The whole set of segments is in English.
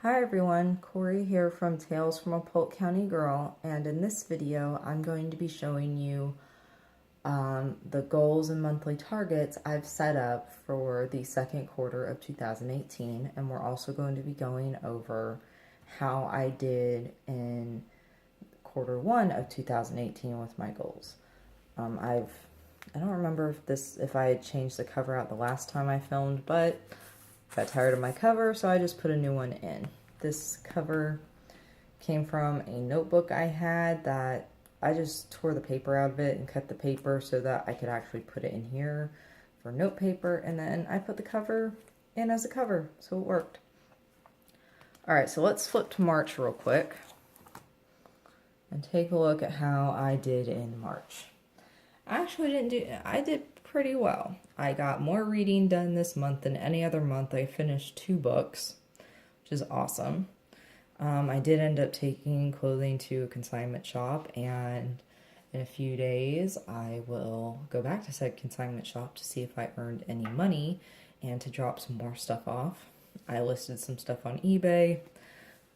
Hi everyone, Corey here from Tales from a Polk County Girl, and in this video I'm going to be showing you the goals and monthly targets I've set up for the second quarter of 2018, and we're also going to be going over how I did in quarter one of 2018 with my goals. I don't remember if I had changed the cover out the last time I filmed, but got tired of my cover, so I just put a new one in. This cover came from a notebook I had that I just tore the paper out of it and cut the paper so that I could actually put it in here for note paper, and then I put the cover in as a cover, so it worked. Alright, so let's flip to March real quick and take a look at how I did in March. I did pretty well. I got more reading done this month than any other month. I finished 2 books, which is awesome. I did end up taking clothing to a consignment shop, and in a few days I will go back to said consignment shop to see if I earned any money and to drop some more stuff off. I listed some stuff on eBay.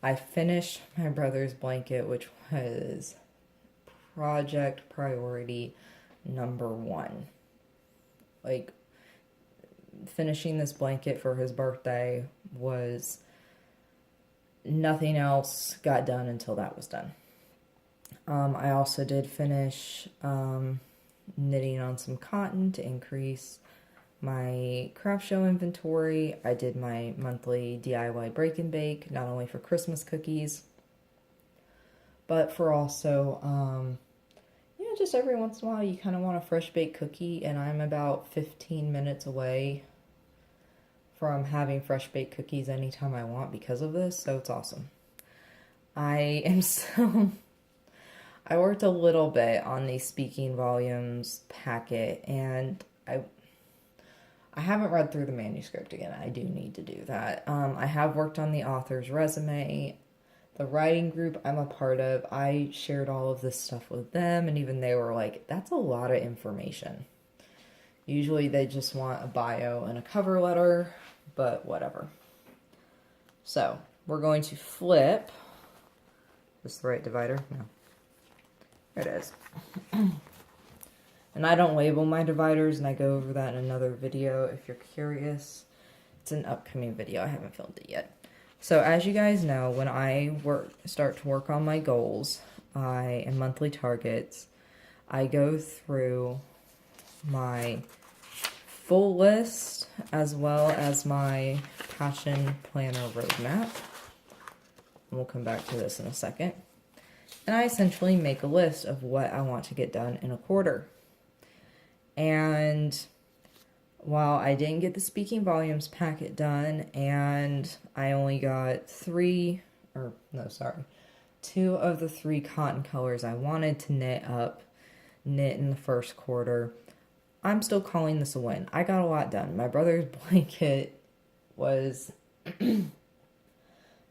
I finished my brother's blanket, which was project priority number 1. Like, finishing this blanket for his birthday was nothing else got done until that was done. I also did finish knitting on some cotton to increase my craft show inventory. I did my monthly DIY break and bake, not only for Christmas cookies, but for also just every once in a while you kind of want a fresh baked cookie, and I'm about 15 minutes away from having fresh baked cookies anytime I want because of this, so it's awesome. I worked a little bit on the speaking volumes packet, and I haven't read through the manuscript again. I do need to do that. I have worked on the author's resume. The writing group I'm a part of, I shared all of this stuff with them, and even they were like, that's a lot of information. Usually they just want a bio and a cover letter, but whatever. So, we're going to flip. Is this the right divider? No. There it is. And I don't label my dividers, and I go over that in another video if you're curious. It's an upcoming video. I haven't filmed it yet. So as you guys know, when I start to work on my goals and monthly targets, I go through my full list as well as my passion planner roadmap. And we'll come back to this in a second. And I essentially make a list of what I want to get done in a quarter. And while I didn't get the speaking volumes packet done, and I only got 2 of the 3 cotton colors I wanted to knit in the first quarter, I'm still calling this a win. I got a lot done. My brother's blanket was the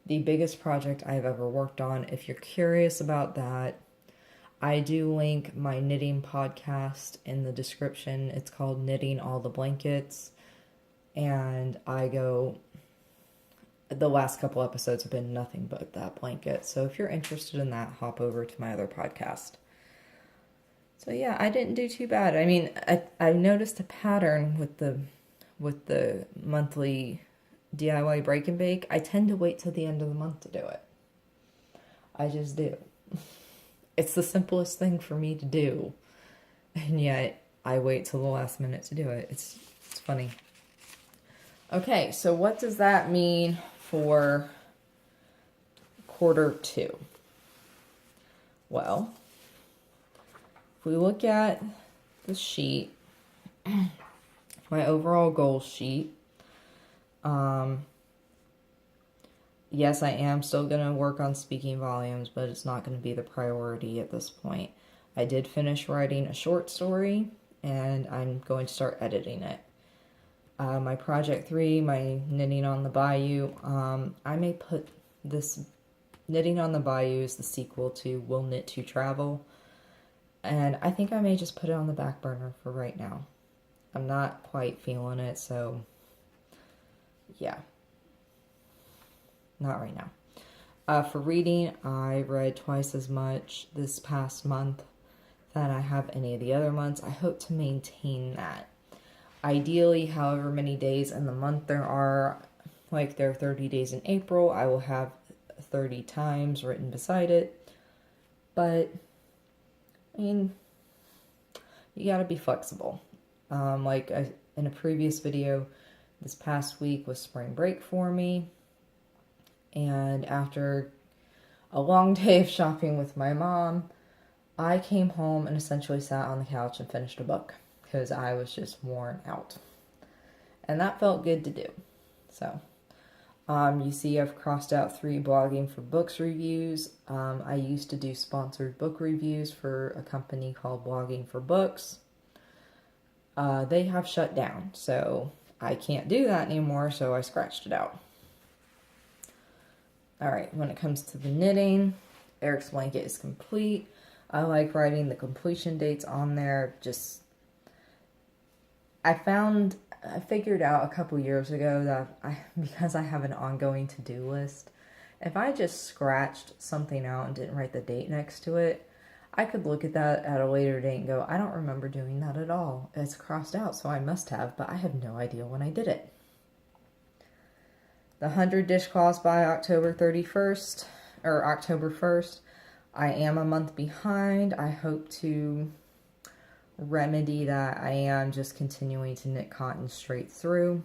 biggest project I've ever worked on. If you're curious about that, I do link my knitting podcast in the description. It's called Knitting All the Blankets. And the last couple episodes have been nothing but that blanket. So if you're interested in that, hop over to my other podcast. So yeah, I didn't do too bad. I mean, I noticed a pattern with the monthly DIY break and bake. I tend to wait till the end of the month to do it. I just do. It's the simplest thing for me to do, and yet I wait till the last minute to do it. It's funny. Okay, so what does that mean for quarter 2? Well, if we look at the sheet, my overall goal sheet, yes, I am still going to work on speaking volumes, but it's not going to be the priority at this point. I did finish writing a short story, and I'm going to start editing it. My project 3, my Knitting on the Bayou, I may put this Knitting on the Bayou is the sequel to We'll Knit to Travel, and I think I may just put it on the back burner for right now. I'm not quite feeling it, so yeah. not right now. For reading, I read twice as much this past month than I have any of the other months. I hope to maintain that. Ideally, however many days in the month there are, like there are 30 days in April, I will have 30 times written beside it. But, I mean, you gotta be flexible. In a previous video, this past week was spring break for me. And after a long day of shopping with my mom, I came home and essentially sat on the couch and finished a book because I was just worn out. And that felt good to do. So, you see I've crossed out 3 blogging for books reviews. I used to do sponsored book reviews for a company called Blogging for Books. They have shut down, so I can't do that anymore, so I scratched it out. Alright, when it comes to the knitting, Eric's blanket is complete. I like writing the completion dates on there. I figured out a couple years ago that because I have an ongoing to-do list, if I just scratched something out and didn't write the date next to it, I could look at that at a later date and go, I don't remember doing that at all. It's crossed out, so I must have, but I have no idea when I did it. The 100 dishcloths by October 31st, or October 1st. I am a month behind. I hope to remedy that. I am just continuing to knit cotton straight through.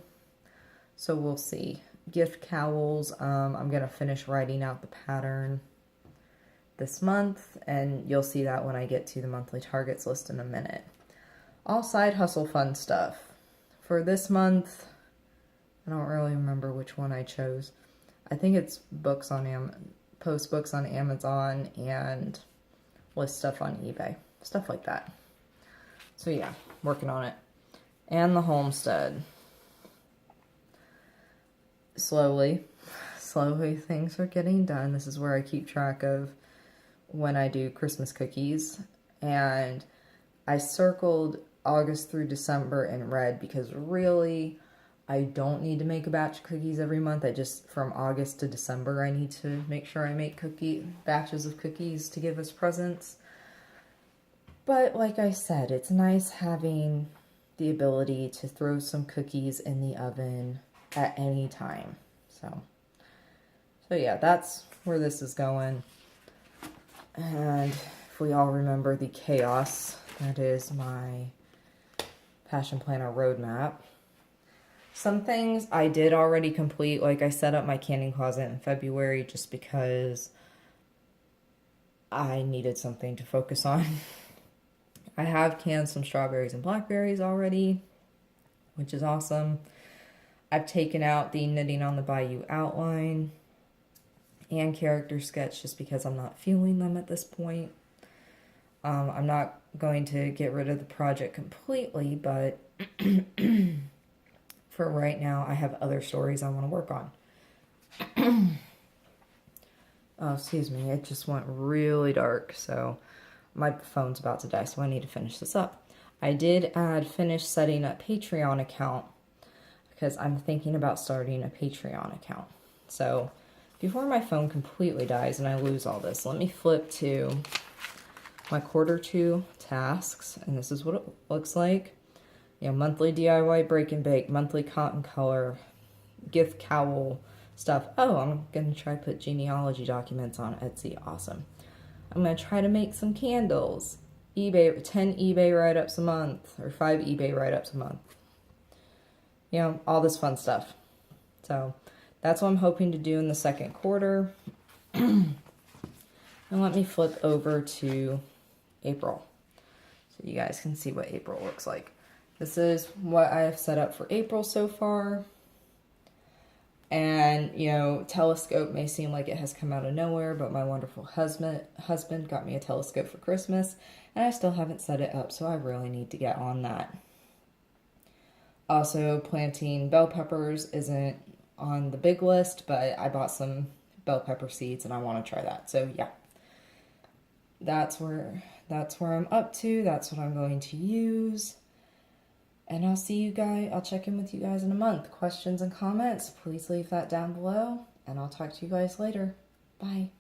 So we'll see. Gift cowls, I'm going to finish writing out the pattern this month, and you'll see that when I get to the monthly targets list in a minute. All side hustle fun stuff. For this month, I don't really remember which one I chose. I think it's books on post books on Amazon and list stuff on eBay. Stuff like that. So yeah, working on it. And the homestead. Slowly things are getting done. This is where I keep track of when I do Christmas cookies. And I circled August through December in red because really I don't need to make a batch of cookies every month. From August to December, I need to make sure I make batches of cookies to give as presents. But like I said, it's nice having the ability to throw some cookies in the oven at any time. So yeah, that's where this is going. And if we all remember the chaos that is my Passion Planner roadmap. Some things I did already complete, like I set up my canning closet in February just because I needed something to focus on. I have canned some strawberries and blackberries already, which is awesome. I've taken out the Knitting on the Bayou outline and character sketch just because I'm not feeling them at this point. I'm not going to get rid of the project completely, but for right now, I have other stories I want to work on. Oh, excuse me, it just went really dark, so my phone's about to die, so I need to finish this up. I did finish setting up Patreon account because I'm thinking about starting a Patreon account. So before my phone completely dies and I lose all this, let me flip to my Q2 tasks, and this is what it looks like. You know, monthly DIY break and bake, monthly cotton color, gift cowl stuff. Oh, I'm going to try to put genealogy documents on Etsy. Awesome. I'm going to try to make some candles. 10 eBay write-ups a month, or 5 eBay write-ups a month. You know, all this fun stuff. So that's what I'm hoping to do in the second quarter. And let me flip over to April, so you guys can see what April looks like. This is what I have set up for April so far. And, you know, telescope may seem like it has come out of nowhere, but my wonderful husband got me a telescope for Christmas, and I still haven't set it up, so I really need to get on that. Also, planting bell peppers isn't on the big list, but I bought some bell pepper seeds, and I want to try that. So, yeah. That's where I'm up to. That's what I'm going to use. And I'll see you guys, I'll check in with you guys in a month. Questions and comments, please leave that down below. and I'll talk to you guys later. Bye.